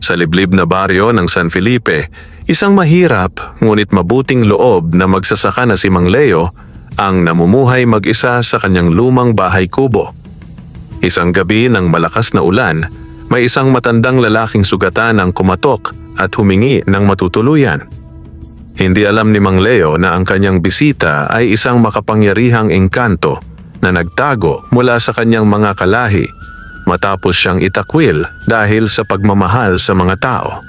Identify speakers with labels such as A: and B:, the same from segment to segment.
A: Sa liblib na baryo ng San Felipe, isang mahirap ngunit mabuting loob na magsasaka na si Mang Leo ang namumuhay mag-isa sa kanyang lumang bahay kubo. Isang gabi ng malakas na ulan, may isang matandang lalaking sugatan ang kumatok at humingi ng matutuluyan. Hindi alam ni Mang Leo na ang kanyang bisita ay isang makapangyarihang engkanto na nagtago mula sa kanyang mga kalahi matapos siyang itakwil dahil sa pagmamahal sa mga tao.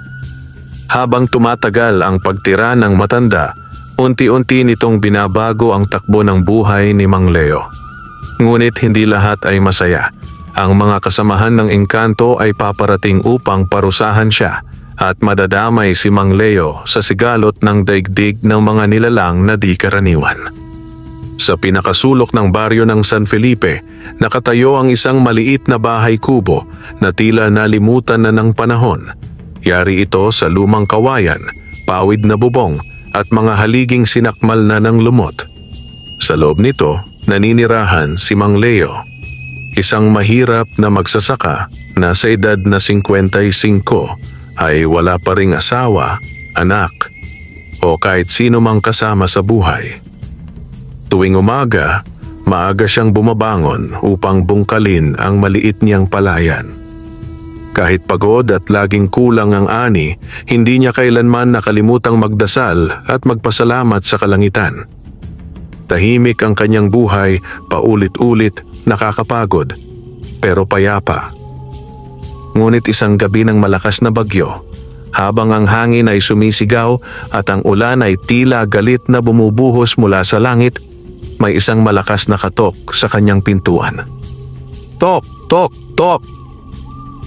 A: Habang tumatagal ang pagtira ng matanda, unti-unti nitong binabago ang takbo ng buhay ni Mang Leo. Ngunit hindi lahat ay masaya. Ang mga kasamahan ng engkanto ay paparating upang parusahan siya at madadamay si Mang Leo sa sigalot ng daigdig ng mga nilalang na di karaniwan. Sa pinakasulok ng baryo ng San Felipe, nakatayo ang isang maliit na bahay kubo na tila nalimutan na ng panahon. Yari ito sa lumang kawayan, pawid na bubong at mga haliging sinakmal na ng lumot. Sa loob nito, naninirahan si Mang Leo, isang mahirap na magsasaka na sa edad na 55 ay wala pa ring asawa, anak o kahit sino mang kasama sa buhay. Tuwing umaga, maaga siyang bumabangon upang bungkalin ang maliit niyang palayan. Kahit pagod at laging kulang ang ani, hindi niya kailanman nakalimutang magdasal at magpasalamat sa kalangitan. Tahimik ang kanyang buhay, paulit-ulit, nakakapagod, pero payapa. Ngunit isang gabi ng malakas na bagyo, habang ang hangin ay sumisigaw at ang ulan ay tila galit na bumubuhos mula sa langit, may isang malakas na katok sa kanyang pintuan. Tok! Tok! Tok!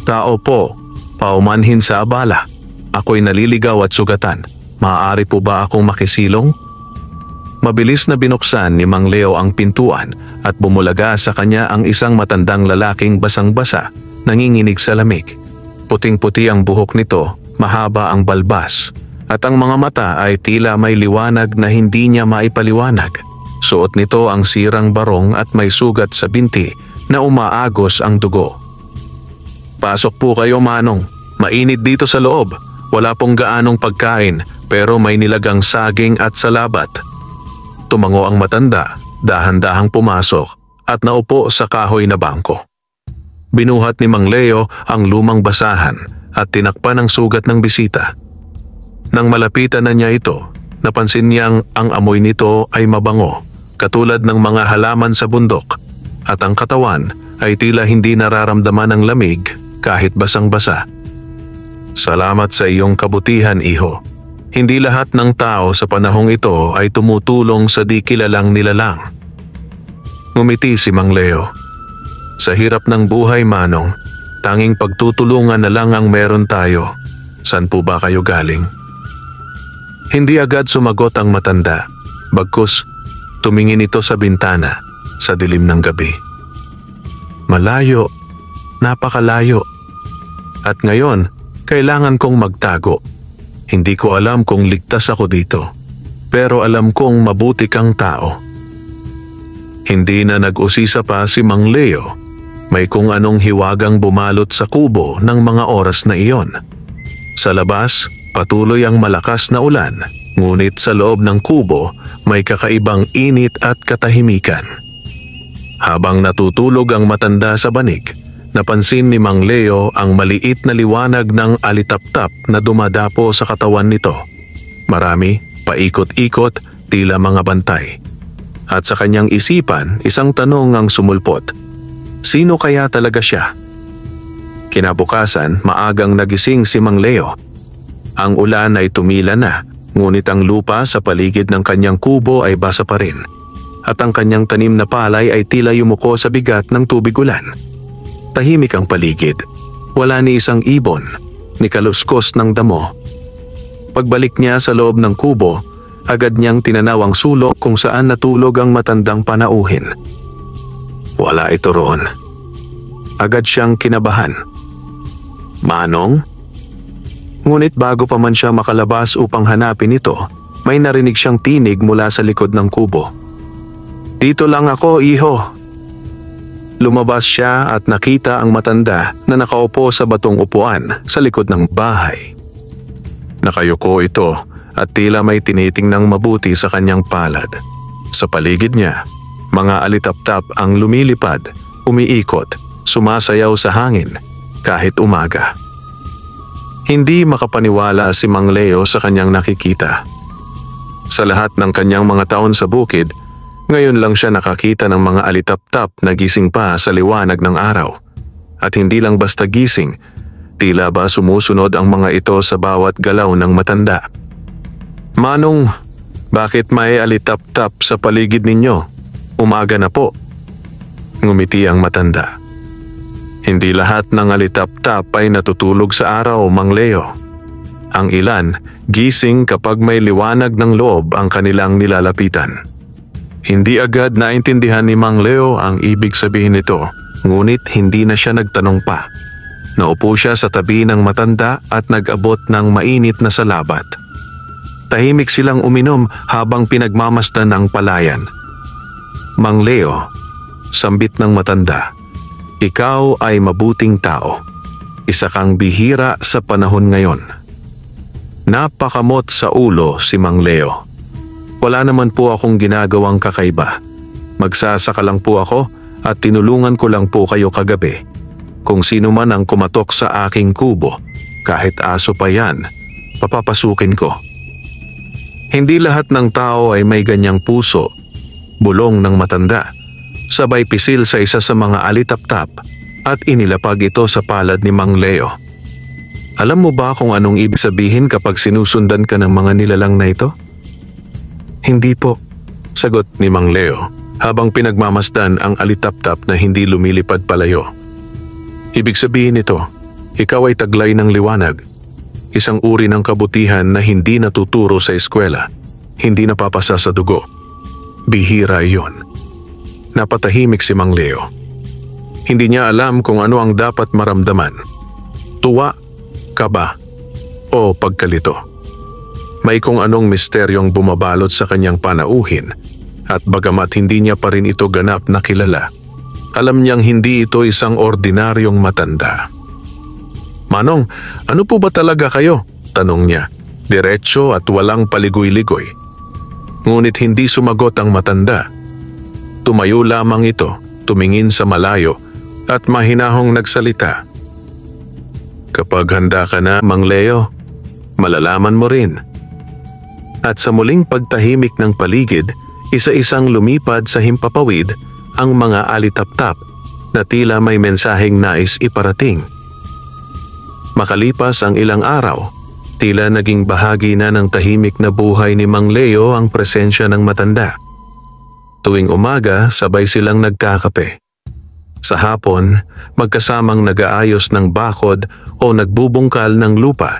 A: Tao po, paumanhin sa abala. Ako'y naliligaw at sugatan. Maaari po ba akong makisilong? Mabilis na binuksan ni Mang Leo ang pintuan at bumulaga sa kanya ang isang matandang lalaking basang-basa, nanginginig sa lamig. Puting-puti ang buhok nito, mahaba ang balbas, at ang mga mata ay tila may liwanag na hindi niya maipaliwanag. Suot nito ang sirang barong at may sugat sa binti na umaagos ang dugo. Pasok po kayo, Manong. Mainit dito sa loob. Wala pong gaanong pagkain pero may nilagang saging at salabat. Tumango ang matanda, dahan-dahang pumasok at naupo sa kahoy na bangko. Binuhat ni Mang Leo ang lumang basahan at tinakpan ang sugat ng bisita. Nang malapitan na niya ito, napansin niyang ang amoy nito ay mabango, katulad ng mga halaman sa bundok, at ang katawan ay tila hindi nararamdaman ng lamig kahit basang-basa. Salamat sa iyong kabutihan, iho. Hindi lahat ng tao sa panahong ito ay tumutulong sa di kilalang nilalang. Ngumiti si Mang Leo. Sa hirap ng buhay, Manong, tanging pagtutulungan na lang ang meron tayo. Saan po ba kayo galing? Hindi agad sumagot ang matanda, bagkus tumingin ito sa bintana sa dilim ng gabi. Malayo, napakalayo. At ngayon, kailangan kong magtago. Hindi ko alam kung ligtas ako dito, pero alam kong mabuti kang tao. Hindi na nag-usisa pa si Mang Leo. May kung anong hiwagang bumalot sa kubo ng mga oras na iyon. Sa labas, patuloy ang malakas na ulan. Ngunit sa loob ng kubo, may kakaibang init at katahimikan. Habang natutulog ang matanda sa banig, napansin ni Mang Leo ang maliit na liwanag ng alitaptap na dumadapo sa katawan nito. Marami, paikot-ikot, tila mga bantay. At sa kanyang isipan, isang tanong ang sumulpot. Sino kaya talaga siya? Kinabukasan, maagang nagising si Mang Leo. Ang ulan ay tumila na. Ngunit ang lupa sa paligid ng kanyang kubo ay basa pa rin, at ang kanyang tanim na palay ay tila yumuko sa bigat ng tubig ulan. Tahimik ang paligid. Wala ni isang ibon, ni kaluskos ng damo. Pagbalik niya sa loob ng kubo, agad niyang tinanaw ang sulok kung saan natulog ang matandang panauhin. Wala ito roon. Agad siyang kinabahan. Manong? Ngunit bago pa man siya makalabas upang hanapin ito, may narinig siyang tinig mula sa likod ng kubo. Dito lang ako, iho. Lumabas siya at nakita ang matanda na nakaupo sa batong upuan sa likod ng bahay. Nakayuko ito at tila may tinitingnang mabuti sa kanyang palad. Sa paligid niya, mga alitaptap ang lumilipad, umiikot, sumasayaw sa hangin kahit umaga. Hindi makapaniwala si Mang Leo sa kanyang nakikita. Sa lahat ng kanyang mga taon sa bukid, ngayon lang siya nakakita ng mga alitaptap na gising pa sa liwanag ng araw. At hindi lang basta gising, tila ba sumusunod ang mga ito sa bawat galaw ng matanda. "Manong, bakit may alitaptap sa paligid ninyo? Umaga na po." Ngumiti ang matanda. "Hindi lahat ng alitaptap ay natutulog sa araw, Mang Leo. Ang ilan, gising kapag may liwanag ng loob ang kanilang nilalapitan." Hindi agad naintindihan ni Mang Leo ang ibig sabihin nito, ngunit hindi na siya nagtanong pa. Naupo siya sa tabi ng matanda at nag-abot ng mainit na salabat. Tahimik silang uminom habang pinagmamasdan ang palayan. "Mang Leo," sambit ng matanda, "ikaw ay mabuting tao. Isa kang bihira sa panahon ngayon." Napakamot sa ulo si Mang Leo. "Wala naman po akong ginagawang kakaiba. Magsasaka lang po ako at tinulungan ko lang po kayo kagabi. Kung sino man ang kumatok sa aking kubo, kahit aso pa yan, papapasukin ko." Hindi lahat ng tao ay may ganyang puso, bulong ng matanda. Sabay pisil sa isa sa mga alitaptap at inilapag ito sa palad ni Mang Leo. "Alam mo ba kung anong ibig sabihin kapag sinusundan ka ng mga nilalang na ito?" "Hindi po," sagot ni Mang Leo habang pinagmamasdan ang alitaptap na hindi lumilipad palayo. "Ibig sabihin nito, ikaw ay taglay ng liwanag. Isang uri ng kabutihan na hindi natuturo sa eskwela, hindi napapasa sa dugo. Bihira iyon." Napatahimik si Mang Leo. Hindi niya alam kung ano ang dapat maramdaman. Tuwa, kaba, o pagkalito. May kung anong misteryong bumabalot sa kanyang panauhin at bagamat hindi niya pa rin ito ganap na kilala, alam niyang hindi ito isang ordinaryong matanda. "Manong, ano po ba talaga kayo?" tanong niya, diretso at walang paligoy-ligoy. Ngunit hindi sumagot ang matanda. Tumayo lamang ito, tumingin sa malayo at mahinahong nagsalita. "Kapag handa ka na, Mang Leo, malalaman mo rin." At sa muling pagtahimik ng paligid, isa-isang lumipad sa himpapawid ang mga alitaptap na tila may mensaheng nais iparating. Makalipas ang ilang araw, tila naging bahagi na ng tahimik na buhay ni Mang Leo ang presensya ng matanda. Tuwing umaga, sabay silang nagkakape. Sa hapon, magkasamang nag-aayos ng bakod o nagbubungkal ng lupa.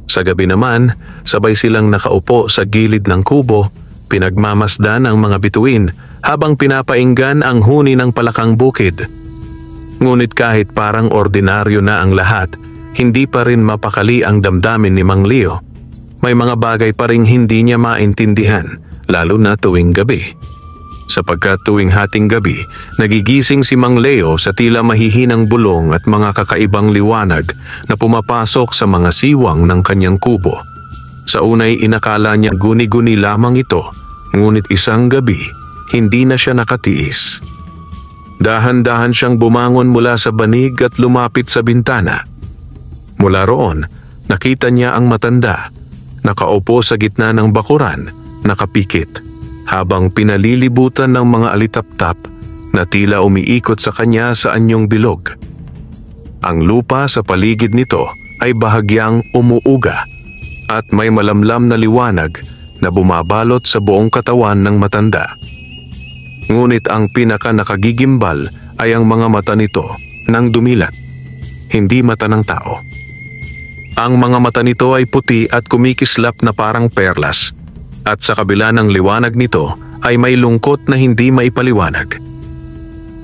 A: Sa gabi naman, sabay silang nakaupo sa gilid ng kubo, pinagmamasdan ang mga bituin habang pinapainggan ang huni ng palakang bukid. Ngunit kahit parang ordinaryo na ang lahat, hindi pa rin mapakali ang damdamin ni Mang Leo. May mga bagay pa ring hindi niya maintindihan, lalo na tuwing gabi. Sapagkat tuwing hating gabi, nagigising si Mang Leo sa tila mahihinang bulong at mga kakaibang liwanag na pumapasok sa mga siwang ng kanyang kubo. Sa unay inakala niya guni-guni lamang ito, ngunit isang gabi, hindi na siya nakatiis. Dahan-dahan siyang bumangon mula sa banig at lumapit sa bintana. Mula roon, nakita niya ang matanda, nakaupo sa gitna ng bakuran, nakapikit, habang pinalilibutan ng mga alitaptap na tila umiikot sa kanya sa anyong bilog. Ang lupa sa paligid nito ay bahagyang umuuga at may malamlam na liwanag na bumabalot sa buong katawan ng matanda. Ngunit ang pinaka nakagigimbal ay ang mga mata nito nang dumilat, hindi mata ng tao. Ang mga mata nito ay puti at kumikislap na parang perlas. At sa kabila ng liwanag nito ay may lungkot na hindi maipaliwanag.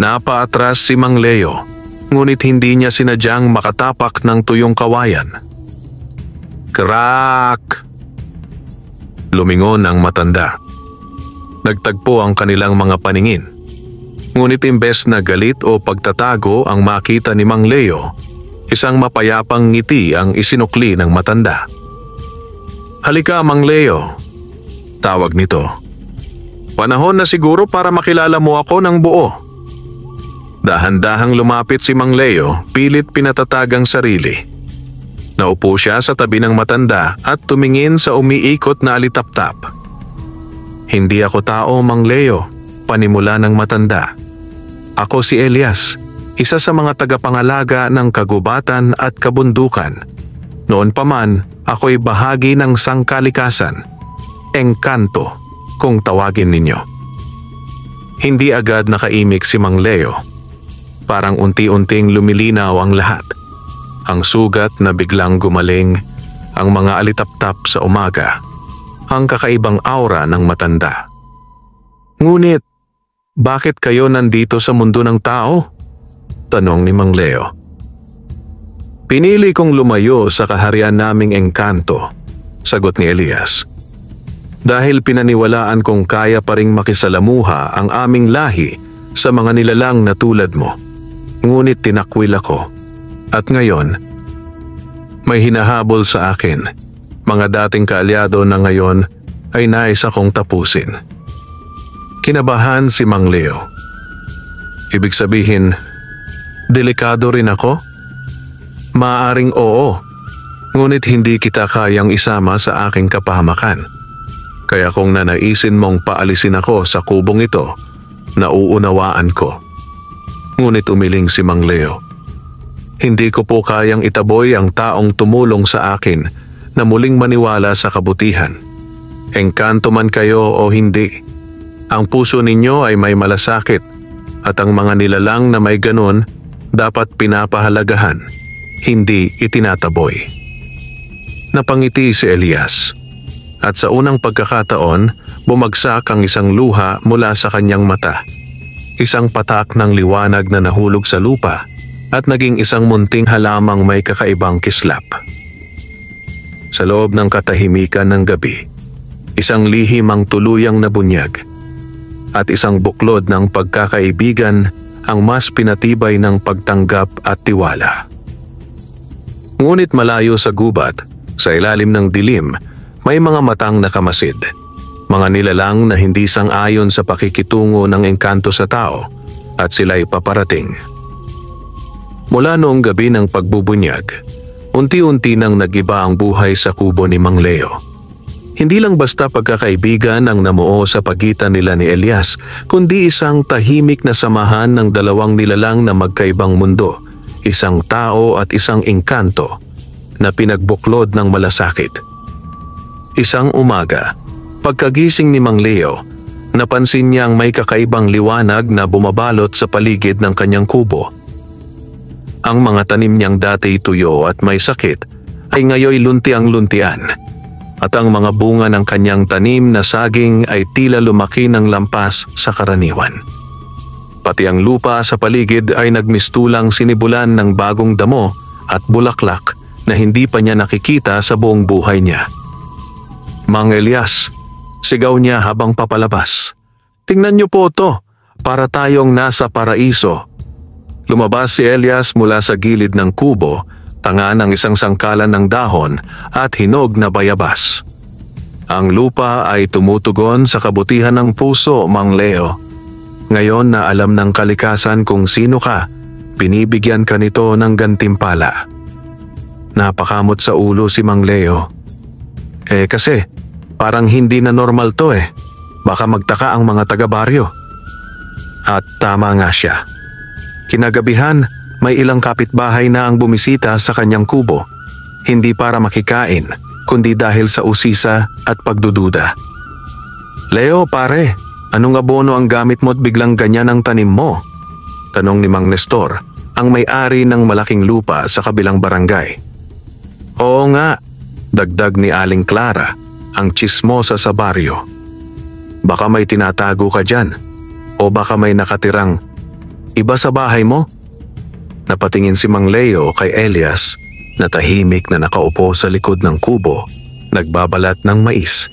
A: Napaatras si Mang Leo, ngunit hindi niya sinadyang makatapak ng tuyong kawayan. "Krak!" Lumingon ang matanda. Nagtagpo ang kanilang mga paningin. Ngunit imbes na galit o pagtatago ang makita ni Mang Leo, isang mapayapang ngiti ang isinukli ng matanda. "Halika, Mang Leo," tawag nito. "Panahon na siguro para makilala mo ako ng buo." Dahan-dahang lumapit si Mang Leo, pilit pinatatag ang sarili. Naupo siya sa tabi ng matanda at tumingin sa umiikot na alitaptap. "Hindi ako tao, Mang Leo," panimula ng matanda. "Ako si Elias, isa sa mga tagapangalaga ng kagubatan at kabundukan. Noon pa man, ako'y bahagi ng sangkalikasan. Engkanto, kung tawagin ninyo." Hindi agad nakaimik si Mang Leo. Parang unti-unting lumilinaw ang lahat. Ang sugat na biglang gumaling, ang mga alitaptap sa umaga, ang kakaibang aura ng matanda. "Ngunit, bakit kayo nandito sa mundo ng tao?" tanong ni Mang Leo. "Pinili kong lumayo sa kaharian naming engkanto," sagot ni Elias. "Dahil pinaniwalaan kong kaya pa ring makisalamuha ang aming lahi sa mga nilalang na tulad mo. Ngunit tinakwil ako. At ngayon, may hinahabol sa akin. Mga dating kaalyado na ngayon ay nais akong tapusin." Kinabahan si Mang Leo. "Ibig sabihin, delikado rin ako?" "Maaaring oo, ngunit hindi kita kayang isama sa aking kapahamakan. Kaya kung nanaisin mong paalisin ako sa kubong ito, nauunawaan ko." Ngunit umiling si Mang Leo. "Hindi ko po kayang itaboy ang taong tumulong sa akin na muling maniwala sa kabutihan. Engkanto man kayo o hindi, ang puso ninyo ay may malasakit at ang mga nilalang na may ganon dapat pinapahalagahan, hindi itinataboy." Napangiti si Elias at sa unang pagkakataon bumagsak ang isang luha mula sa kanyang mata. Isang patak ng liwanag na nahulog sa lupa at naging isang munting halamang may kakaibang kislap. Sa loob ng katahimikan ng gabi, isang lihim ang tuluyang nabunyag at isang buklod ng pagkakaibigan ang mas pinatibay ng pagtanggap at tiwala. Ngunit malayo sa gubat, sa ilalim ng dilim, may mga matang nakamasid. Mga nilalang na hindi sang-ayon sa pakikitungo ng engkanto sa tao at sila'y paparating. Mula noong gabi ng pagbubunyag, unti-unti nang nag-iba ang buhay sa kubo ni Mang Leo. Hindi lang basta pagkakaibigan ang namuo sa pagitan nila ni Elias, kundi isang tahimik na samahan ng dalawang nilalang na magkaibang mundo, isang tao at isang engkanto na pinagbuklod ng malasakit. Isang umaga, pagkagising ni Mang Leo, napansin niyang may kakaibang liwanag na bumabalot sa paligid ng kanyang kubo. Ang mga tanim niyang dati tuyo at may sakit ay ngayoy luntiang-luntian, at ang mga bunga ng kanyang tanim na saging ay tila lumaki ng lampas sa karaniwan. Pati ang lupa sa paligid ay nagmistulang sinibulan ng bagong damo at bulaklak na hindi pa niya nakikita sa buong buhay niya. "Mang Elias," sigaw niya habang papalabas. "Tingnan niyo po to, para tayong nasa paraiso." Lumabas si Elias mula sa gilid ng kubo, tanga ng isang sangkalan ng dahon at hinog na bayabas. "Ang lupa ay tumutugon sa kabutihan ng puso, Mang Leo. Ngayon na alam ng kalikasan kung sino ka, binibigyan ka nito ng gantimpala." Napakamot sa ulo si Mang Leo. Kasi parang hindi na normal to eh. Baka magtaka ang mga taga-baryo. At tama nga siya. Kinagabihan, may ilang kapitbahay na ang bumisita sa kanyang kubo. Hindi para makikain, kundi dahil sa usisa at pagdududa. "Leo, pare, anong abono ang gamit mo at biglang ganyan ang tanim mo?" tanong ni Mang Nestor, ang may-ari ng malaking lupa sa kabilang barangay. "Oo nga," dagdag ni Aling Clara, ang tsismosa sa baryo. "Baka may tinatago ka dyan, o baka may nakatirang iba sa bahay mo?" Napatingin si Mang Leo kay Elias na tahimik na nakaupo sa likod ng kubo, nagbabalat ng mais.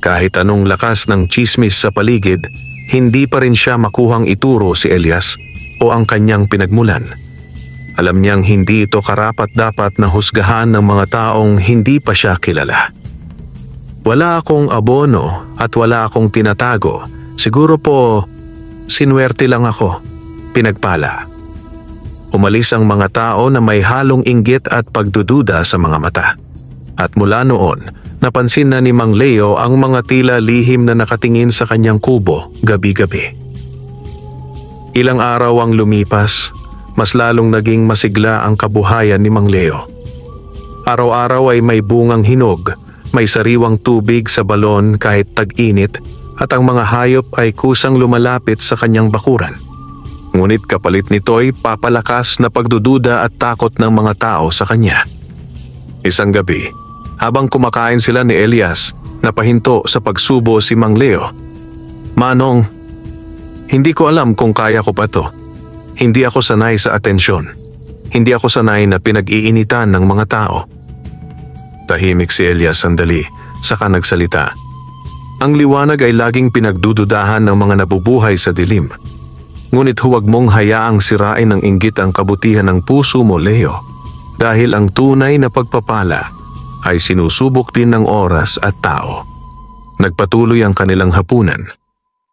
A: Kahit anong lakas ng tsismis sa paligid, hindi pa rin siya makuhang ituro si Elias o ang kanyang pinagmulan. Alam niyang hindi ito karapat-dapat na husgahan ng mga taong hindi pa siya kilala. Wala akong abono at wala akong tinatago. Siguro po, sinwerte lang ako. Pinagpala. Umalis ang mga tao na may halong inggit at pagdududa sa mga mata. At mula noon, napansin na ni Mang Leo ang mga tila lihim na nakatingin sa kanyang kubo gabi-gabi. Ilang araw ang lumipas, mas lalong naging masigla ang kabuhayan ni Mang Leo. Araw-araw ay may bungang hinog, may sariwang tubig sa balon kahit tag-init at ang mga hayop ay kusang lumalapit sa kanyang bakuran. Ngunit kapalit nito ay papalakas na pagdududa at takot ng mga tao sa kanya. Isang gabi, habang kumakain sila ni Elias, napahinto sa pagsubo si Mang Leo. "Manong, hindi ko alam kung kaya ko pa to. Hindi ako sanay sa atensyon. Hindi ako sanay na pinag-iinitan ng mga tao." Tahimik si Elias sandali, saka nagsalita. "Ang liwanag ay laging pinagdududahan ng mga nabubuhay sa dilim. Ngunit huwag mong hayaang sirain ng inggit ang kabutihan ng puso mo, Leo. Dahil ang tunay na pagpapala ay sinusubok din ng oras at tao." Nagpatuloy ang kanilang hapunan.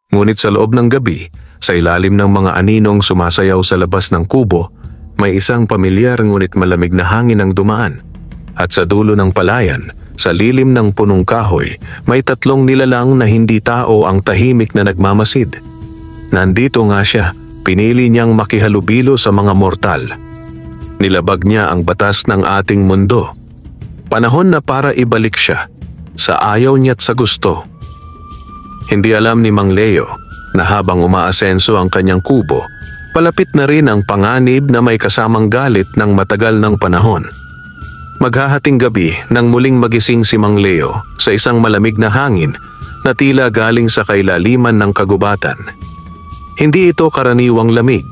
A: Ngunit sa loob ng gabi, sa ilalim ng mga aninong sumasayaw sa labas ng kubo, may isang pamilyar ngunit malamig na hangin ang dumaan. At sa dulo ng palayan, sa lilim ng punong kahoy, may 3 nilalang na hindi tao ang tahimik na nagmamasid. Nandito nga siya, pinili niyang makihalubilo sa mga mortal. Nilabag niya ang batas ng ating mundo. Panahon na para ibalik siya, sa ayaw niya't sa gusto. Hindi alam ni Mang Leo na habang umaasenso ang kanyang kubo, palapit na rin ang panganib na may kasamang galit ng matagal ng panahon. Maghahating gabi nang muling magising si Mang Leo sa isang malamig na hangin na tila galing sa kailaliman ng kagubatan. Hindi ito karaniwang lamig.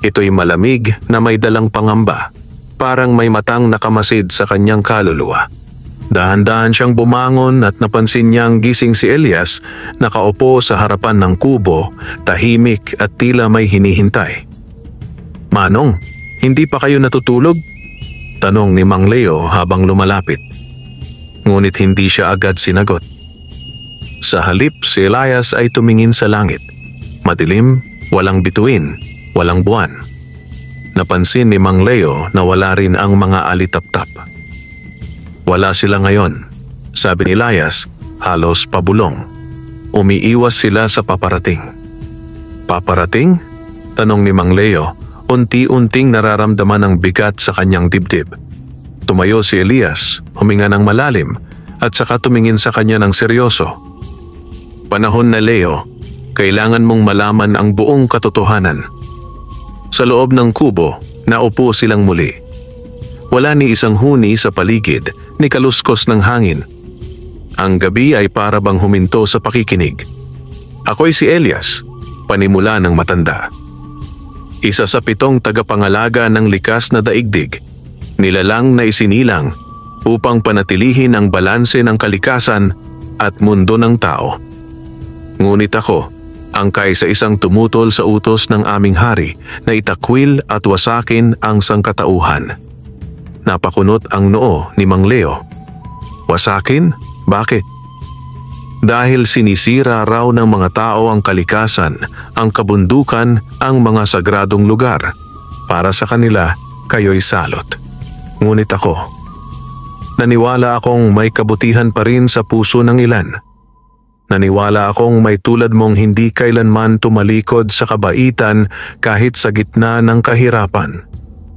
A: Ito'y malamig na may dalang pangamba, parang may matang nakamasid sa kanyang kaluluwa. Dahan-dahan siyang bumangon at napansin niyang gising si Elias, nakaupo sa harapan ng kubo, tahimik at tila may hinihintay. "Manong, hindi pa kayo natutulog?" tanong ni Mang Leo habang lumalapit. Ngunit hindi siya agad sinagot. Sa halip, si Elias ay tumingin sa langit. Madilim, walang bituin, walang buwan. Napansin ni Mang Leo na wala rin ang mga alitaptap. "Wala sila ngayon," sabi ni Elias, halos pabulong. "Umiiwas sila sa paparating." "Paparating?" tanong ni Mang Leo. Unti-unting nararamdaman ang bigat sa kanyang dibdib. Tumayo si Elias, huminga ng malalim, at saka tumingin sa kanya ng seryoso. "Panahon na, Leo. Kailangan mong malaman ang buong katotohanan." Sa loob ng kubo, naupo silang muli. Wala ni isang huni sa paligid, ni kaluskos ng hangin. Ang gabi ay para bang huminto sa pakikinig. "Ako'y si Elias," panimula ng matanda. Isa sa 7 tagapangalaga ng likas na daigdig, nilalang na isinilang upang panatilihin ang balanse ng kalikasan at mundo ng tao. Ngunit ako, angkay sa isang tumutol sa utos ng aming hari na itakwil at wasakin ang sangkatauhan. Napakunot ang noo ni Mang Leo. "Wasakin? Bakit?" "Dahil sinisira raw ng mga tao ang kalikasan, ang kabundukan, ang mga sagradong lugar. Para sa kanila, kayo'y salot. Ngunit ako, naniwala akong may kabutihan pa rin sa puso ng ilan. Naniwala akong may tulad mong hindi kailanman tumalikod sa kabaitan kahit sa gitna ng kahirapan."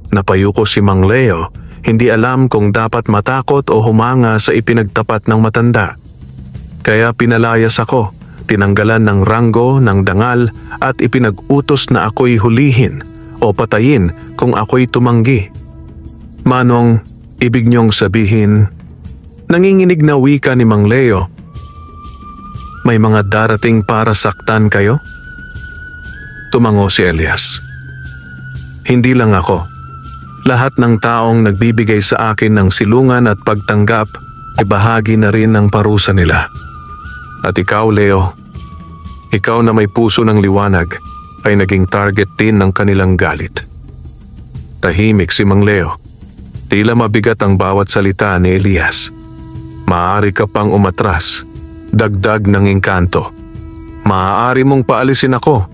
A: Napayuko si Mang Leo, hindi alam kung dapat matakot o humanga sa ipinagtapat ng matanda. "Kaya pinalayas ako, tinanggalan ng ranggo, ng dangal at ipinag-utos na ako'y hulihin o patayin kung ako'y tumanggi." "Manong, ibig niyong sabihin," nanginginig na wika ni Mang Leo, "may mga darating para saktan kayo?" Tumango si Elias. "Hindi lang ako. Lahat ng taong nagbibigay sa akin ng silungan at pagtanggap ay bahagi na rin ng parusa nila. At ikaw, Leo, Ikaw na may puso ng liwanag ay naging target din ng kanilang galit. Tahimik si Mang Leo. Tila mabigat ang bawat salita ni Elias. Maaari ka pang umatras, dagdag ng engkanto. Maaari mong paalisin ako.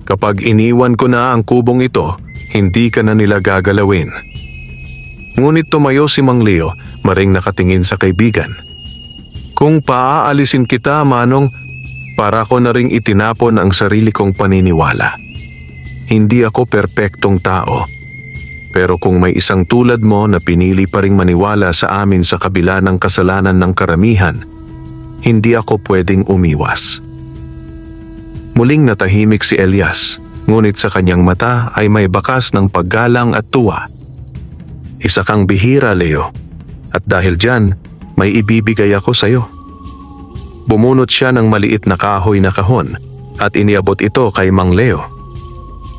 A: Kapag iniwan ko na ang kubong ito, hindi ka na nila gagalawin. Ngunit tumayo si Mang Leo, maring nakatingin sa kaibigan. Kung paaalisin kita, Manong, para ko na ring itinapon ang sarili kong paniniwala. Hindi ako perpektong tao. Pero kung may isang tulad mo na pinili pa ring maniwala sa amin sa kabila ng kasalanan ng karamihan, hindi ako pwedeng umiwas. Muling natahimik si Elias, ngunit sa kanyang mata ay may bakas ng paggalang at tuwa. Isa kang bihira, Leo, at dahil dyan, may ibibigay ako sa iyo. Bumunot siya ng maliit na kahoy na kahon at iniabot ito kay Mang Leo.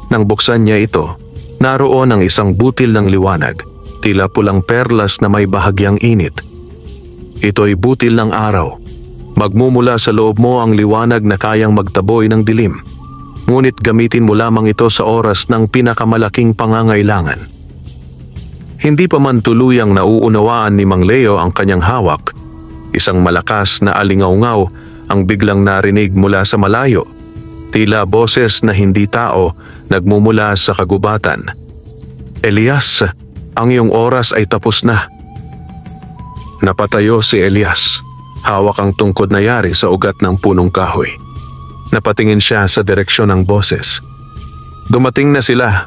A: Nang buksan niya ito, naroon ang isang butil ng liwanag, tila pulang perlas na may bahagyang init. Ito'y butil ng araw. Magmumula sa loob mo ang liwanag na kayang magtaboy ng dilim. Ngunit gamitin mo lamang ito sa oras ng pinakamalaking pangangailangan. Hindi pa man tuluyang nauunawaan ni Mang Leo ang kanyang hawak, isang malakas na alingaw-ngaw ang biglang narinig mula sa malayo, tila boses na hindi tao nagmumula sa kagubatan. Elias, ang iyong oras ay tapos na. Napatayo si Elias, hawak ang tungkod na yari sa ugat ng punong kahoy. Napatingin siya sa direksyon ng boses. Dumating na sila.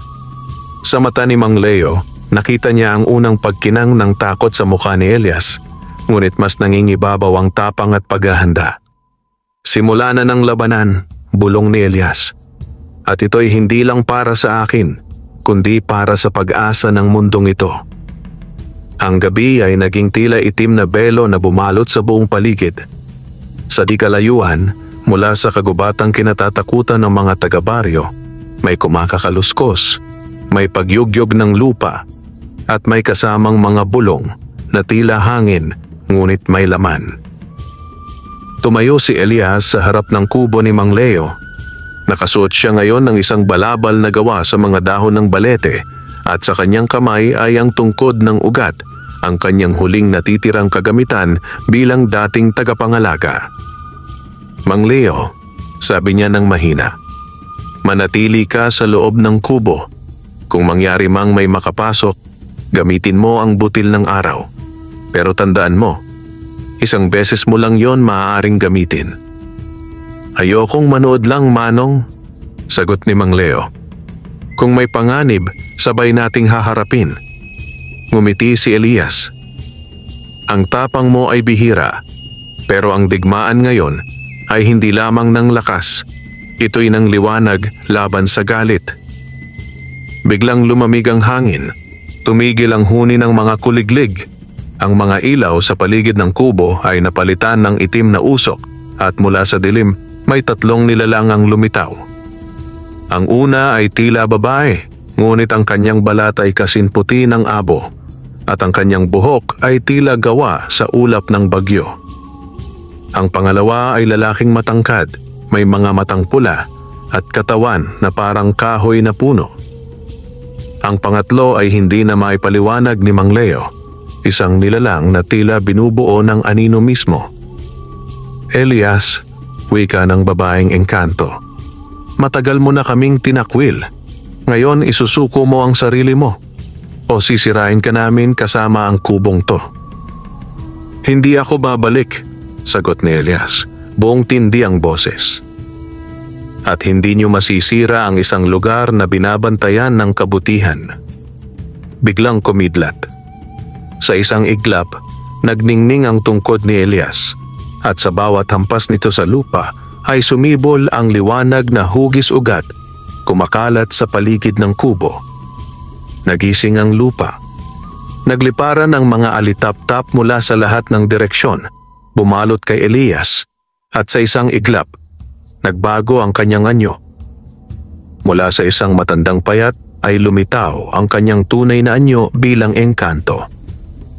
A: Sa mata ni Mang Leo, nakita niya ang unang pagkinang ng takot sa mukha ni Elias, ngunit mas nangingibabaw ang tapang at paghahanda. Simula na ng labanan, bulong ni Elias. At ito'y hindi lang para sa akin, kundi para sa pag-asa ng mundong ito. Ang gabi ay naging tila itim na belo na bumalot sa buong paligid. Sa di kalayuan, mula sa kagubatang kinatatakutan ng mga taga-baryo, may kumakakaluskos, may pagyugyog ng lupa, at may kasamang mga bulong na tila hangin ngunit may laman. Tumayo si Elias sa harap ng kubo ni Mang Leo. Nakasuot siya ngayon ng isang balabal na gawa sa mga dahon ng balete at sa kanyang kamay ay ang tungkod ng ugat, ang kanyang huling natitirang kagamitan bilang dating tagapangalaga. Mang Leo, sabi niya ng mahina, manatili ka sa loob ng kubo. Kung mangyari mang may makapasok, gamitin mo ang butil ng araw. Pero tandaan mo, isang beses mo lang yon maaaring gamitin. Ayokong manood lang, Manong, sagot ni Mang Leo. Kung may panganib, sabay nating haharapin. Ngumiti si Elias. Ang tapang mo ay bihira, pero ang digmaan ngayon ay hindi lamang ng lakas. Ito'y ng liwanag laban sa galit. Biglang lumamig ang hangin. Tumigil ang huni ng mga kuliglig. Ang mga ilaw sa paligid ng kubo ay napalitan ng itim na usok at mula sa dilim may tatlong nilalang ang lumitaw. Ang una ay tila babae, ngunit ang kanyang balat ay kasinputi ng abo at ang kanyang buhok ay tila gawa sa ulap ng bagyo. Ang pangalawa ay lalaking matangkad, may mga matang pula at katawan na parang kahoy na puno. Ang pangatlo ay hindi na maipaliwanag ni Mang Leo, isang nilalang na tila binubuo ng anino mismo. Elias, wika ng babaeng engkanto, matagal mo na kaming tinakwil. Ngayon isusuko mo ang sarili mo o sisirain ka namin kasama ang kubong to. Hindi ako babalik, sagot ni Elias, buong tindi ang boses. At hindi niyo masisira ang isang lugar na binabantayan ng kabutihan. Biglang kumidlat. Sa isang iglap, nagningning ang tungkod ni Elias at sa bawat hampas nito sa lupa ay sumibol ang liwanag na hugis ugat, kumakalat sa paligid ng kubo. Nagising ang lupa. Nagliparan ang mga alitap-tap mula sa lahat ng direksyon, bumalot kay Elias at sa isang iglap, nagbago ang kanyang anyo. Mula sa isang matandang payat ay lumitaw ang kanyang tunay na anyo bilang engkanto.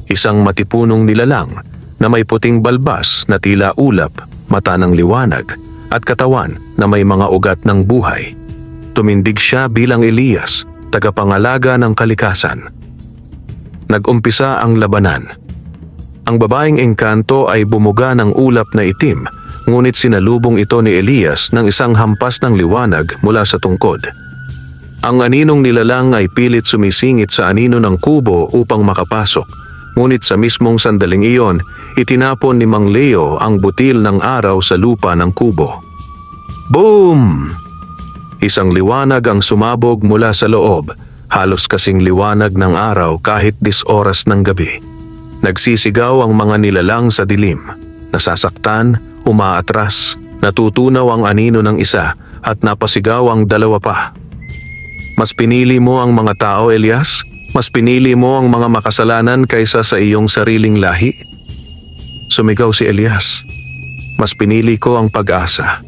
A: Isang matipunong nilalang na may puting balbas na tila ulap, mata ng liwanag at katawan na may mga ugat ng buhay. Tumindig siya bilang Elias, tagapangalaga ng kalikasan. Nag-umpisa ang labanan. Ang babaeng engkanto ay bumuga ng ulap na itim, ngunit sinalubong ito ni Elias ng isang hampas ng liwanag mula sa tungkod. Ang aninong nilalang ay pilit sumisingit sa anino ng kubo upang makapasok, ngunit sa mismong sandaling iyon, itinapon ni Mang Leo ang butil ng araw sa lupa ng kubo. Boom! Isang liwanag ang sumabog mula sa loob, halos kasing liwanag ng araw kahit 10 oras ng gabi. Nagsisigaw ang mga nilalang sa dilim, nasasaktan, umaatras, natutunaw ang anino ng isa at napasigaw ang dalawa pa. Mas pinili mo ang mga tao, Elias? Mas pinili mo ang mga makasalanan kaysa sa iyong sariling lahi? Sumigaw si Elias. Mas pinili ko ang pag-asa.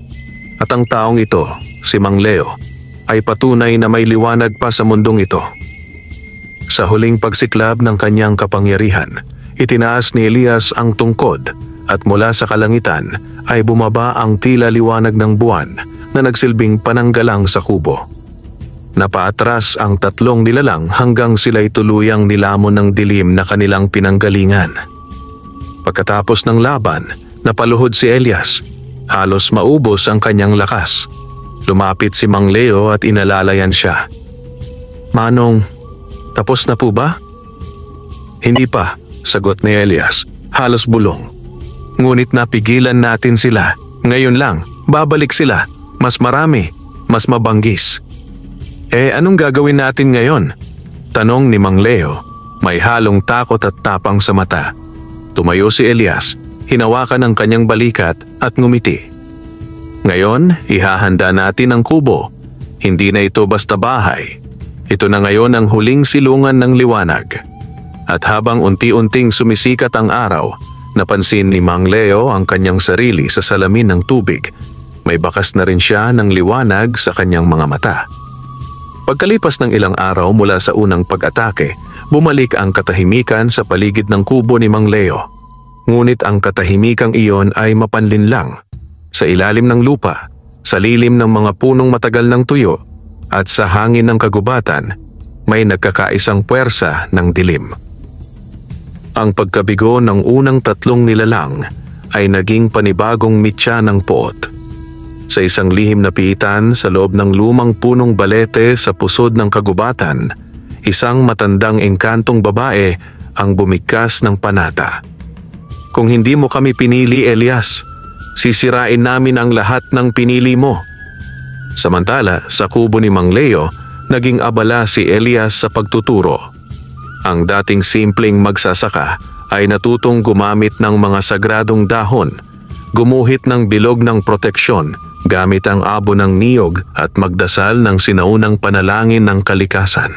A: At ang taong ito, si Mang Leo, ay patunay na may liwanag pa sa mundong ito. Sa huling pagsiklab ng kanyang kapangyarihan, itinaas ni Elias ang tungkod at mula sa kalangitan ay bumaba ang tila liwanag ng buwan na nagsilbing pananggalang sa kubo. Napaatras ang 3 nilalang hanggang sila'y tuluyang nilamon ng dilim na kanilang pinanggalingan. Pagkatapos ng laban, napaluhod si Elias. Halos maubos ang kanyang lakas. Lumapit si Mang Leo at inalalayan siya. Manong, tapos na po ba? Hindi pa, sagot ni Elias, halos bulong. Ngunit napigilan natin sila. Ngayon lang, babalik sila. Mas marami, mas mabanggis. Anong gagawin natin ngayon? Tanong ni Mang Leo, may halong takot at tapang sa mata. Tumayo si Elias, hinawakan ang kanyang balikat at ngumiti. Ngayon, ihahanda natin ang kubo. Hindi na ito basta bahay. Ito na ngayon ang huling silungan ng liwanag. At habang unti-unting sumisikat ang araw, napansin ni Mang Leo ang kanyang sarili sa salamin ng tubig. May bakas na rin siya ng liwanag sa kanyang mga mata. Pagkalipas ng ilang araw mula sa unang pag-atake, bumalik ang katahimikan sa paligid ng kubo ni Mang Leo. Ngunit ang katahimikang iyon ay mapanlinlang. Sa ilalim ng lupa, sa lilim ng mga punong matagal ng tuyo, at sa hangin ng kagubatan, may nagkakaisang puwersa ng dilim. Ang pagkabigo ng unang 3 nilalang ay naging panibagong mitya ng poot. Sa isang lihim na piitan sa loob ng lumang punong balete sa pusod ng kagubatan, isang matandang engkantong babae ang bumigkas ng panata. Kung hindi mo kami pinili, Elias, sisirain namin ang lahat ng pinili mo. Samantala, sa kubo ni Mang Leo, naging abala si Elias sa pagtuturo. Ang dating simpleng magsasaka ay natutong gumamit ng mga sagradong dahon, gumuhit ng bilog ng proteksyon gamit ang abo ng niyog at magdasal ng sinaunang panalangin ng kalikasan.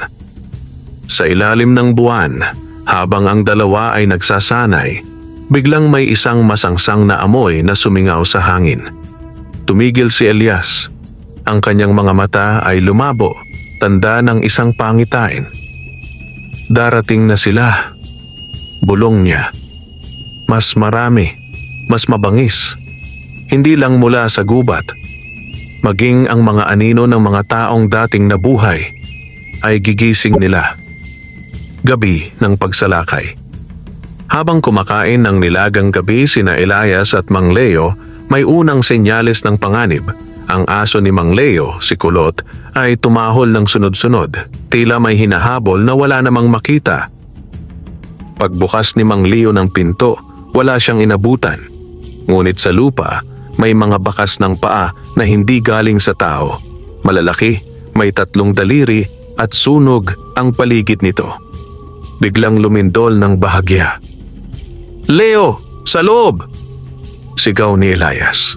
A: Sa ilalim ng buwan, habang ang dalawa ay nagsasanay, biglang may isang masangsang na amoy na sumingaw sa hangin. Tumigil si Elias. Ang kanyang mga mata ay lumabo, tanda ng isang pangitain. Darating na sila. Bulong niya. Mas marami, mas mabangis. Hindi lang mula sa gubat, maging ang mga anino ng mga taong dating nabuhay ay gigising nila. Gabi ng pagsalakay. Habang kumakain ng nilagang gabi sina Elias at Mang Leo, may unang senyales ng panganib. Ang aso ni Mang Leo, si Kulot, ay tumahol ng sunod-sunod. Tila may hinahabol na wala namang makita. Pagbukas ni Mang Leo ng pinto, wala siyang inabutan. Ngunit sa lupa, may mga bakas ng paa na hindi galing sa tao. Malalaki, may 3 daliri at sunog ang paligid nito. Biglang lumindol ng bahagya. Leo, sa loob! Sigaw ni Elias.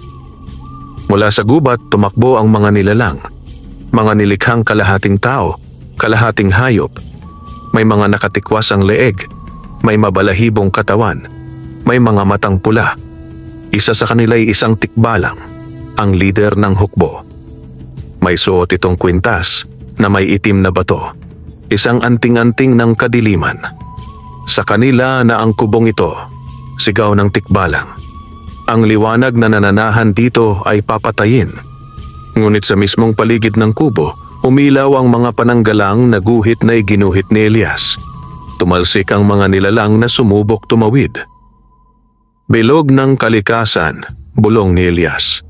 A: Mula sa gubat, tumakbo ang mga nilalang. Mga nilikhang kalahating tao, kalahating hayop. May mga nakatikwas ang leeg, may mabalahibong katawan, may mga matang pula. Isa sa kanila ay isang tikbalang, ang lider ng hukbo. May suot itong kwintas na may itim na bato, isang anting-anting ng kadiliman. Sa kanila na ang kubong ito, sigaw ng tikbalang. Ang liwanag na nananahan dito ay papatayin. Ngunit sa mismong paligid ng kubo, umilaw ang mga pananggalang na guhit na iginuhit ni Elias. Tumalsik ang mga nilalang na sumubok tumawid. Bilog ng kalikasan, bulong ni Elias.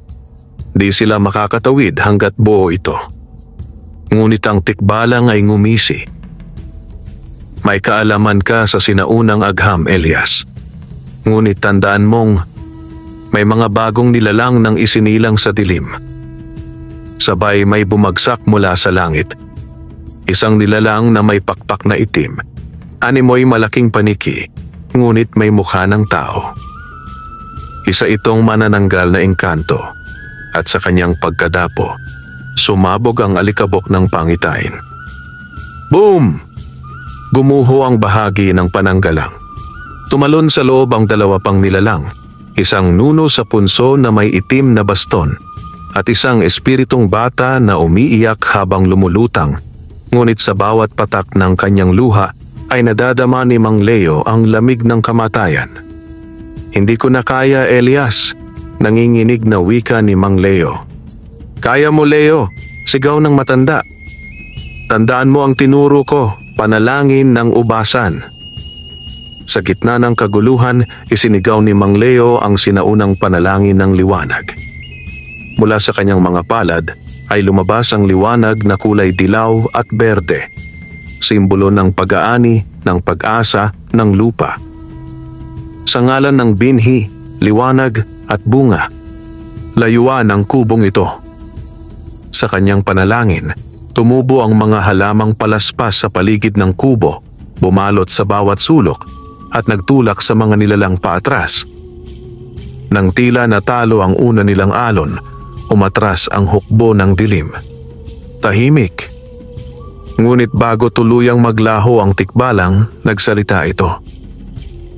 A: Di sila makakatawid hanggat buo ito. Ngunit ang tikbalang ay ngumisi. May kaalaman ka sa sinaunang agham, Elias. Ngunit tandaan mong may mga bagong nilalang nang isinilang sa dilim. Sabay may bumagsak mula sa langit. Isang nilalang na may pakpak na itim. Animoy malaking paniki, ngunit may mukha ng tao. Isa itong manananggal na engkanto, at sa kanyang pagkadapo, sumabog ang alikabok ng pangitain. Boom! Gumuho ang bahagi ng pananggalang. Tumalon sa loob ang dalawa pang nilalang, isang nuno sa punso na may itim na baston, at isang espiritong bata na umiiyak habang lumulutang, ngunit sa bawat patak ng kanyang luha ay nadadama ni Mang Leo ang lamig ng kamatayan. Hindi ko na kaya, Elias, nanginginig na wika ni Mang Leo. Kaya mo, Leo, sigaw ng matanda. Tandaan mo ang tinuro ko, panalangin ng ubasan. Sa gitna ng kaguluhan, isinigaw ni Mang Leo ang sinaunang panalangin ng liwanag. Mula sa kanyang mga palad ay lumabas ang liwanag na kulay dilaw at berde, simbolo ng pag-aani, ng pag-asa, ng lupa. Sa ngalan ng binhi, liwanag at bunga, layuan ang kubong ito. Sa kanyang panalangin, tumubo ang mga halamang palaspas sa paligid ng kubo, bumalot sa bawat sulok, at nagtulak sa mga nilalang paatras. Nang tila natalo ang una nilang alon, umatras ang hukbo ng dilim. Tahimik. Ngunit bago tuluyang maglaho ang tikbalang, nagsalita ito.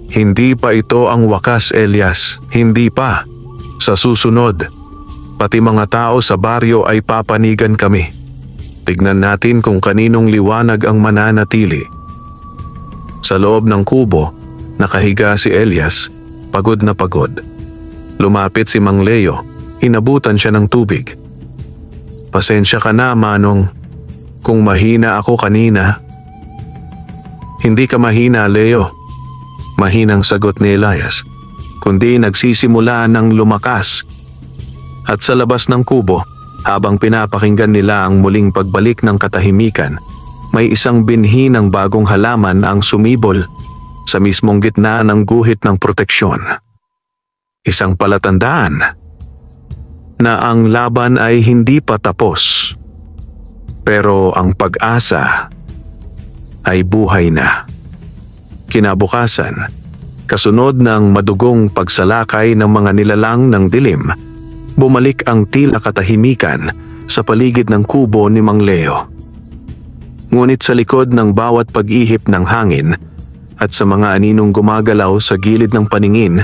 A: Hindi pa ito ang wakas, Elias. Hindi pa. Sa susunod, pati mga tao sa baryo ay papanigan kami. Tignan natin kung kaninong liwanag ang mananatili. Sa loob ng kubo, nakahiga si Elias, pagod na pagod. Lumapit si Mang Leo, inabutan siya ng tubig. Pasensya ka na, Manong, kung mahina ako kanina. Hindi ka mahina, Leo. Mahinang sagot ni Elias, kundi nagsisimula ng lumakas. At sa labas ng kubo, habang pinapakinggan nila ang muling pagbalik ng katahimikan, may isang binhi ng bagong halaman ang sumibol sa mismong gitna ng guhit ng proteksyon. Isang palatandaan na ang laban ay hindi pa tapos, pero ang pag-asa ay buhay na. Kinabukasan, kasunod ng madugong pagsalakay ng mga nilalang ng dilim, bumalik ang tila katahimikan sa paligid ng kubo ni Mang Leo. Ngunit sa likod ng bawat pag-ihip ng hangin at sa mga aninong gumagalaw sa gilid ng paningin,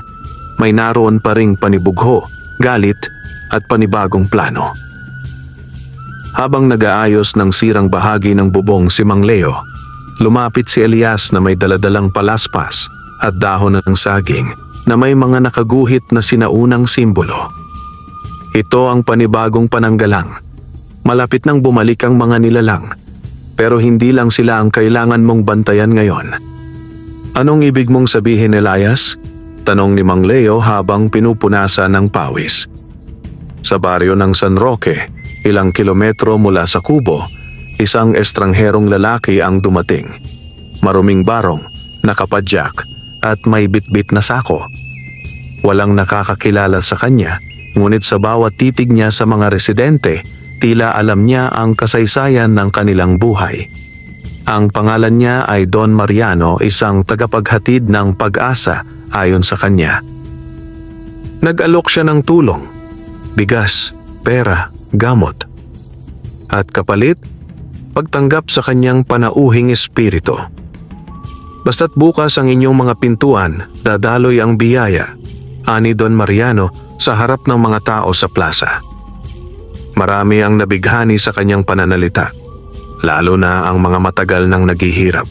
A: may naroon pa ring panibugho, galit at panibagong plano. Habang nag-aayos ng sirang bahagi ng bubong si Mang Leo, lumapit si Elias na may daladalang palaspas at dahon ng saging na may mga nakaguhit na sinaunang simbolo. Ito ang panibagong pananggalang. Malapit nang bumalik ang mga nilalang, pero hindi lang sila ang kailangan mong bantayan ngayon. Anong ibig mong sabihin, Elias? Tanong ni Mang Leo habang pinupunasan ng pawis. Sa baryo ng San Roque, ilang kilometro mula sa kubo, isang estrangherong lalaki ang dumating. Maruming barong, nakapadyak at may bitbit na sako. Walang nakakakilala sa kanya, ngunit sa bawat titig niya sa mga residente, tila alam niya ang kasaysayan ng kanilang buhay. Ang pangalan niya ay Don Mariano, isang tagapaghatid ng pag-asa ayon sa kanya. Nag-alok siya ng tulong, bigas, pera, gamot. At kapalit, pagtanggap sa kanyang panauhing espiritu. Basta't bukas ang inyong mga pintuan, dadaloy ang biyaya, ani Don Mariano sa harap ng mga tao sa plaza. Marami ang nabighani sa kanyang pananalita, lalo na ang mga matagal nang naghihirap.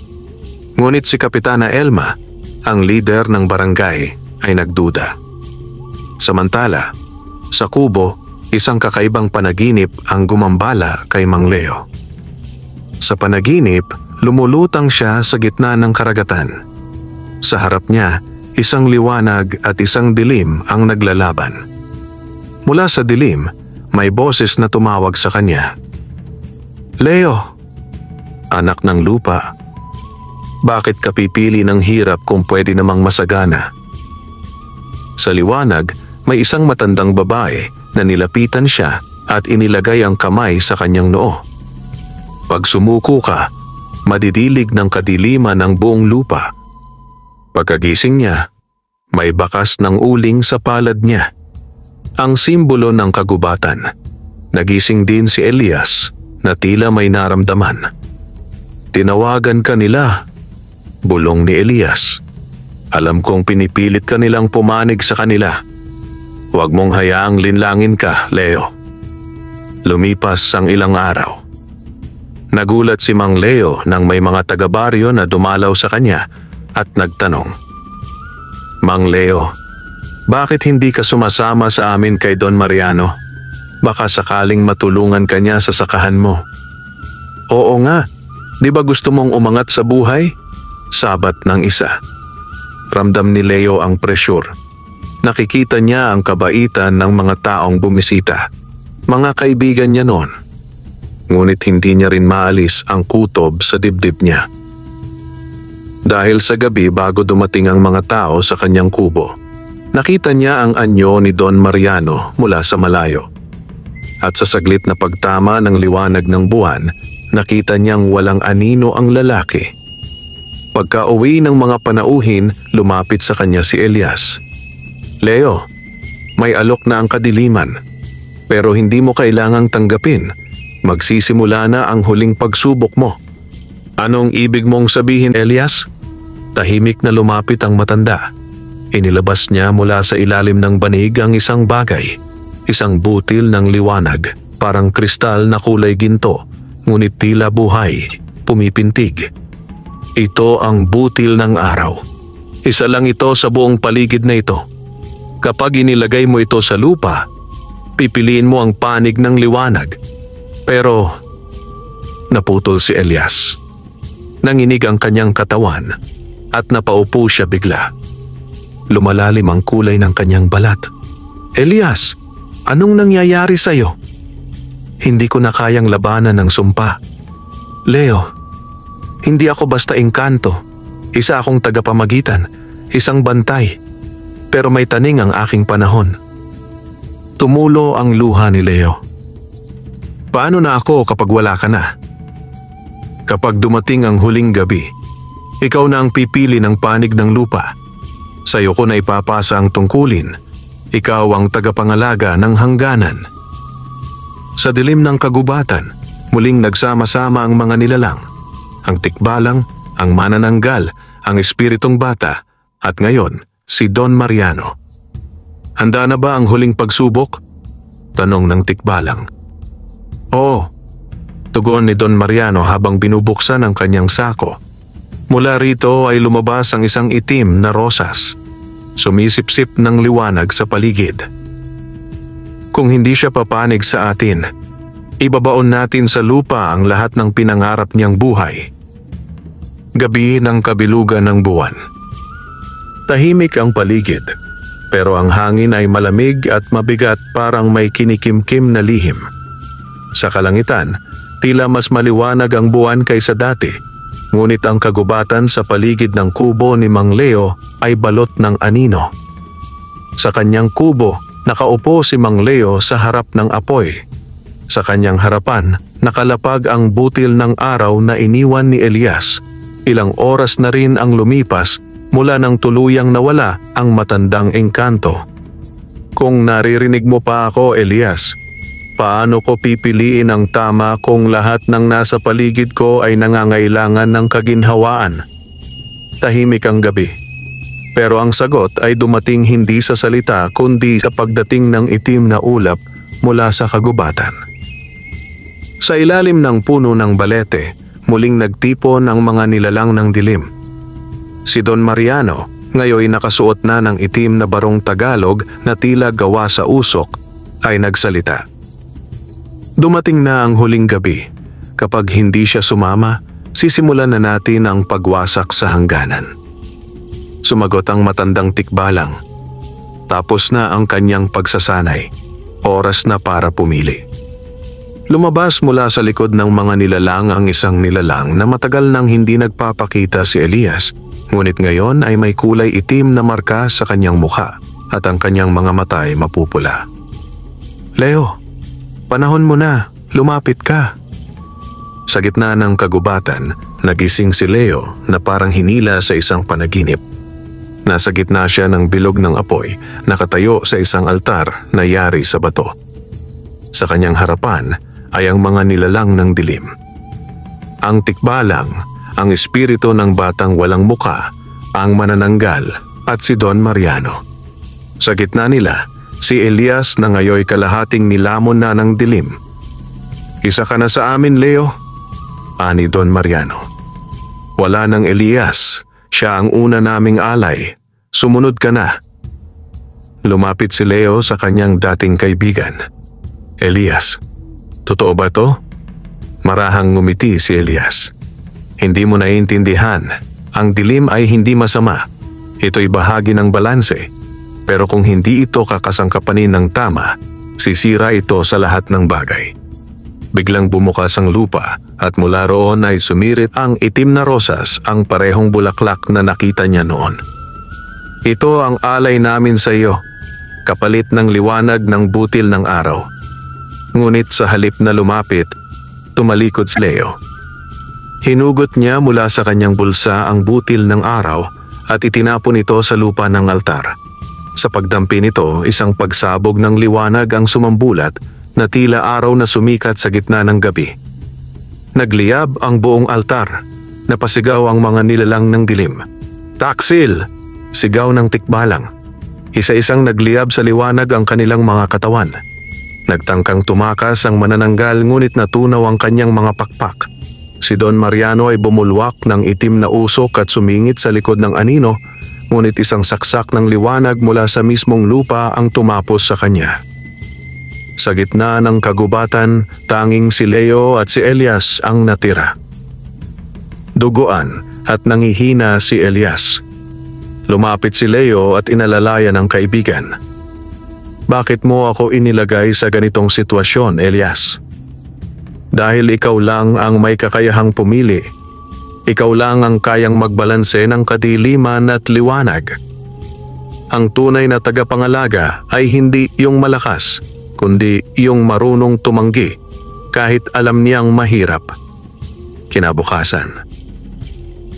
A: Ngunit si Kapitana Elma, ang leader ng barangay, ay nagduda. Samantala, sa kubo, isang kakaibang panaginip ang gumambala kay Mang Leo. Sa panaginip, lumulutang siya sa gitna ng karagatan. Sa harap niya, isang liwanag at isang dilim ang naglalaban. Mula sa dilim, may boses na tumawag sa kanya. "Leo, anak ng lupa, bakit ka pipili ng hirap kung pwede namang masagana?" Sa liwanag, may isang matandang babae na nilapitan siya at inilagay ang kamay sa kanyang noo. "Pag sumuko ka, madidilig ng kadiliman ang buong lupa." Pagkagising niya, may bakas ng uling sa palad niya, ang simbolo ng kagubatan. Nagising din si Elias na tila may naramdaman. "Tinawagan ka nila," bulong ni Elias. "Alam kong pinipilit ka nilang pumanig sa kanila. Huwag mong hayaang linlangin ka, Leo." Lumipas ang ilang araw. Nagulat si Mang Leo nang may mga taga-baryo na dumalaw sa kanya at nagtanong, "Mang Leo, bakit hindi ka sumasama sa amin kay Don Mariano? Baka sakaling matulungan ka niya sa sakahan mo." "Oo nga, di ba gusto mong umangat sa buhay?" sabat ng isa. Ramdam ni Leo ang presyur. Nakikita niya ang kabaitan ng mga taong bumisita, mga kaibigan niya noon. Ngunit hindi niya rin maalis ang kutob sa dibdib niya. Dahil sa gabi bago dumating ang mga tao sa kanyang kubo, nakita niya ang anyo ni Don Mariano mula sa malayo. At sa saglit na pagtama ng liwanag ng buwan, nakita niyang walang anino ang lalaki. Pagka-uwi ng mga panauhin, lumapit sa kanya si Elias. "Leo, may alok na ang kadiliman, pero hindi mo kailangang tanggapin. Magsisimula na ang huling pagsubok mo." "Anong ibig mong sabihin, Elias?" Tahimik na lumapit ang matanda. Inilabas niya mula sa ilalim ng banig ang isang bagay, isang butil ng liwanag, parang kristal na kulay ginto, ngunit tila buhay, pumipintig. Ito ang butil ng araw. Isa lang ito sa buong paligid na ito. Kapag inilagay mo ito sa lupa, pipiliin mo ang panig ng liwanag. Pero naputol si Elias. Nanginig ang kanyang katawan at napaupo siya bigla. Lumalalim ang kulay ng kanyang balat. "Elias, anong nangyayari sa'yo?" "Hindi ko na kayang labanan ng sumpa. Leo, hindi ako basta engkanto. Isa akong tagapamagitan, isang bantay. Pero may taning ang aking panahon." Tumulo ang luha ni Leo. "Paano na ako kapag wala ka na? Kapag dumating ang huling gabi, ikaw na ang pipili ng panig ng lupa. Sa'yo ko na ipapasa ang tungkulin. Ikaw ang tagapangalaga ng hangganan." Sa dilim ng kagubatan, muling nagsama-sama ang mga nilalang. Ang tikbalang, ang manananggal, ang espiritong bata, at ngayon, si Don Mariano. "Handa na ba ang huling pagsubok?" tanong ng tikbalang. "Oo," tugon ni Don Mariano habang binubuksan ang kanyang sako. Mula rito ay lumabas ang isang itim na rosas. Sumisipsip ng liwanag sa paligid. "Kung hindi siya papanig sa atin, ibabaon natin sa lupa ang lahat ng pinangarap niyang buhay." Gabi ng kabilugan ng buwan. Tahimik ang paligid, pero ang hangin ay malamig at mabigat, parang may kinikimkim na lihim. Sa kalangitan, tila mas maliwanag ang buwan kaysa dati, ngunit ang kagubatan sa paligid ng kubo ni Mang Leo ay balot ng anino. Sa kanyang kubo, nakaupo si Mang Leo sa harap ng apoy. Sa kanyang harapan, nakalapag ang butil ng araw na iniwan ni Elias. Ilang oras na rin ang lumipas mula nang tuluyang nawala ang matandang engkanto. "Kung naririnig mo pa ako, Elias, paano ko pipiliin ang tama kung lahat ng nasa paligid ko ay nangangailangan ng kaginhawaan?" Tahimik ang gabi. Pero ang sagot ay dumating hindi sa salita kundi sa pagdating ng itim na ulap mula sa kagubatan. Sa ilalim ng puno ng balete, muling nagtipon ang mga nilalang ng dilim. Si Don Mariano, ngayoy nakasuot na ng itim na barong Tagalog na tila gawa sa usok, ay nagsalita. Dumating na ang huling gabi. Kapag hindi siya sumama, sisimulan na natin ang pagwasak sa hangganan. Sumagot ang matandang tikbalang. Tapos na ang kanyang pagsasanay. Oras na para pumili. Lumabas mula sa likod ng mga nilalang ang isang nilalang na matagal nang hindi nagpapakita si Elias, ngunit ngayon ay may kulay itim na marka sa kanyang mukha at ang kanyang mga mata ay mapupula. Leo, panahon mo na, lumapit ka. Sa gitna ng kagubatan, nagising si Leo na parang hinila sa isang panaginip. Nasa gitna siya ng bilog ng apoy, nakatayo sa isang altar na yari sa bato. Sa kanyang harapan ay ang mga nilalang ng dilim. Ang tikbalang, ang espiritu ng batang walang muka, ang manananggal at si Don Mariano. Sa gitna nila, si Elias na ngayoy kalahating nilamon na ng dilim. Isa ka na sa amin, Leo, ani Don Mariano. Wala ng Elias, siya ang una naming alay. Sumunod ka na. Lumapit si Leo sa kanyang dating kaibigan. Elias, totoo ba to? Marahang ngumiti si Elias. Hindi mo naiintindihan. Ang dilim ay hindi masama. Ito'y bahagi ng balanse. Pero kung hindi ito kakasangkapanin ng tama, sisira ito sa lahat ng bagay. Biglang bumukas ang lupa at mula roon ay sumirit ang itim na rosas, ang parehong bulaklak na nakita niya noon. Ito ang alay namin sa iyo, kapalit ng liwanag ng butil ng araw. Ngunit sa halip na lumapit, tumalikod si Leo. Hinugot niya mula sa kanyang bulsa ang butil ng araw at itinapon ito sa lupa ng altar. Sa pagdampi nito, isang pagsabog ng liwanag ang sumambulat na tila araw na sumikat sa gitna ng gabi. Nagliyab ang buong altar, napasigaw ang mga nilalang ng dilim. Taksil! Sigaw ng tikbalang. Isa-isang nagliyab sa liwanag ang kanilang mga katawan. Nagtangkang tumakas ang manananggal ngunit natunaw ang kanyang mga pakpak. Si Don Mariano ay bumulwak ng itim na usok at sumingit sa likod ng anino, ngunit isang saksak ng liwanag mula sa mismong lupa ang tumapos sa kanya. Sa gitna ng kagubatan, tanging si Leo at si Elias ang natira. Duguan at nangihina si Elias. Lumapit si Leo at inalalayan ang kaibigan. Bakit mo ako inilagay sa ganitong sitwasyon, Elias? Dahil ikaw lang ang may kakayahang pumili. Ikaw lang ang kayang magbalanse ng kadiliman at liwanag. Ang tunay na tagapangalaga ay hindi yung malakas, kundi yung marunong tumanggi kahit alam niyang mahirap. Kinabukasan,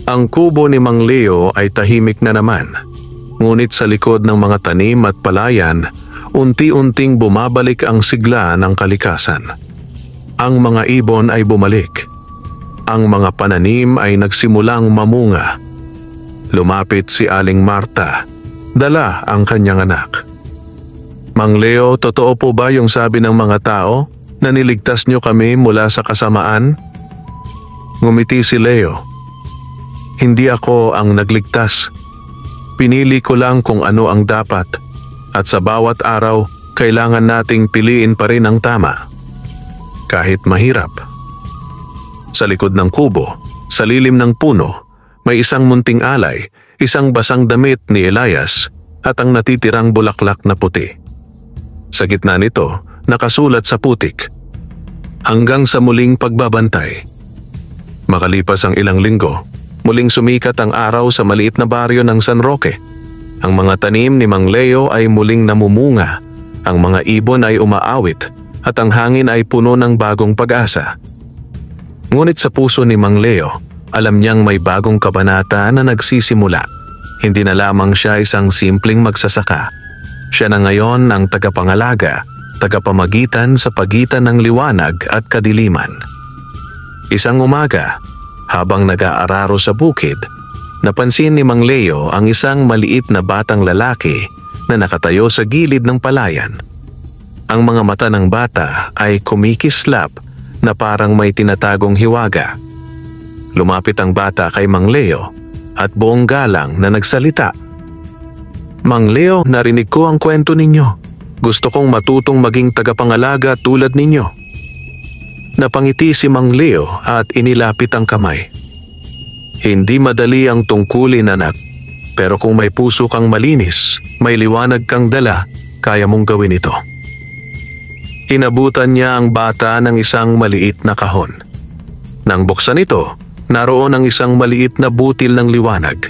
A: ang kubo ni Mang Leo ay tahimik na naman. Ngunit sa likod ng mga tanim at palayan, unti-unting bumabalik ang sigla ng kalikasan. Ang mga ibon ay bumalik. Ang mga pananim ay nagsimulang mamunga. Lumapit si Aling Marta, dala ang kanyang anak. Mang Leo, totoo po ba yung sabi ng mga tao na niligtas niyo kami mula sa kasamaan? Ngumiti si Leo. Hindi ako ang nagligtas. Pinili ko lang kung ano ang dapat at sa bawat araw kailangan nating piliin pa rin ang tama. Kahit mahirap. Sa likod ng kubo, sa lilim ng puno, may isang munting alay, isang basang damit ni Elias at ang natitirang bulaklak na puti. Sa gitna nito, nakasulat sa putik, hanggang sa muling pagbabantay. Makalipas ang ilang linggo, muling sumikat ang araw sa maliit na baryo ng San Roque. Ang mga tanim ni Mang Leo ay muling namumunga, ang mga ibon ay umaawit at ang hangin ay puno ng bagong pag-asa. Ngunit sa puso ni Mang Leo, alam niyang may bagong kabanata na nagsisimula. Hindi na lamang siya isang simpleng magsasaka. Siya na ngayon ang tagapangalaga, tagapamagitan sa pagitan ng liwanag at kadiliman. Isang umaga, habang nag-aararo sa bukid, napansin ni Mang Leo ang isang maliit na batang lalaki na nakatayo sa gilid ng palayan. Ang mga mata ng bata ay kumikislap na parang may tinatagong hiwaga. Lumapit ang bata kay Mang Leo at buong galang na nagsalita, Mang Leo, narinig ko ang kwento ninyo. Gusto kong matutong maging tagapangalaga tulad ninyo. Napangiti si Mang Leo at inilapit ang kamay. Hindi madali ang tungkulin, anak. Pero kung may puso kang malinis, may liwanag kang dala, kaya mong gawin ito. Inabutan niya ang bata ng isang maliit na kahon. Nang buksan ito, naroon ang isang maliit na butil ng liwanag.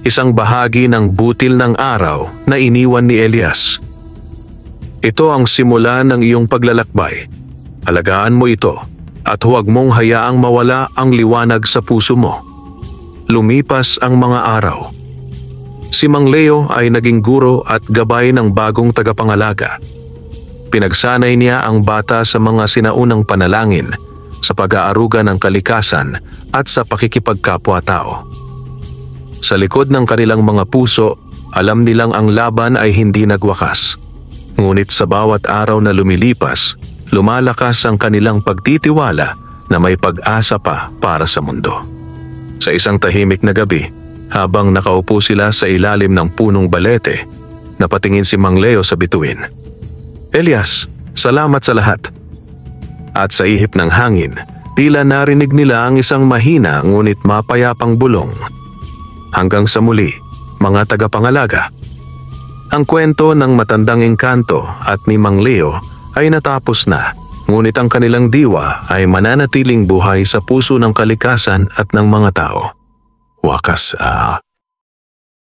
A: Isang bahagi ng butil ng araw na iniwan ni Elias. Ito ang simula ng iyong paglalakbay. Alagaan mo ito at huwag mong hayaang mawala ang liwanag sa puso mo. Lumipas ang mga araw. Si Mang Leo ay naging guro at gabay ng bagong tagapangalaga. Pinagsanay niya ang bata sa mga sinaunang panalangin, sa pag-aaruga ng kalikasan at sa pakikipagkapwa-tao. Sa likod ng kanilang mga puso, alam nilang ang laban ay hindi nagwakas. Ngunit sa bawat araw na lumilipas, lumalakas ang kanilang pagtitiwala na may pag-asa pa para sa mundo. Sa isang tahimik na gabi, habang nakaupo sila sa ilalim ng punong balete, napatingin si Mang Leo sa bituin. Elias, salamat sa lahat. At sa ihip ng hangin, tila narinig nila ang isang mahina ngunit mapayapang bulong. Hanggang sa muli, mga tagapangalaga. Ang kwento ng matandang engkanto at ni Mang Leo ay natapos na, ngunit ang kanilang diwa ay mananatiling buhay sa puso ng kalikasan at ng mga tao. Wakas,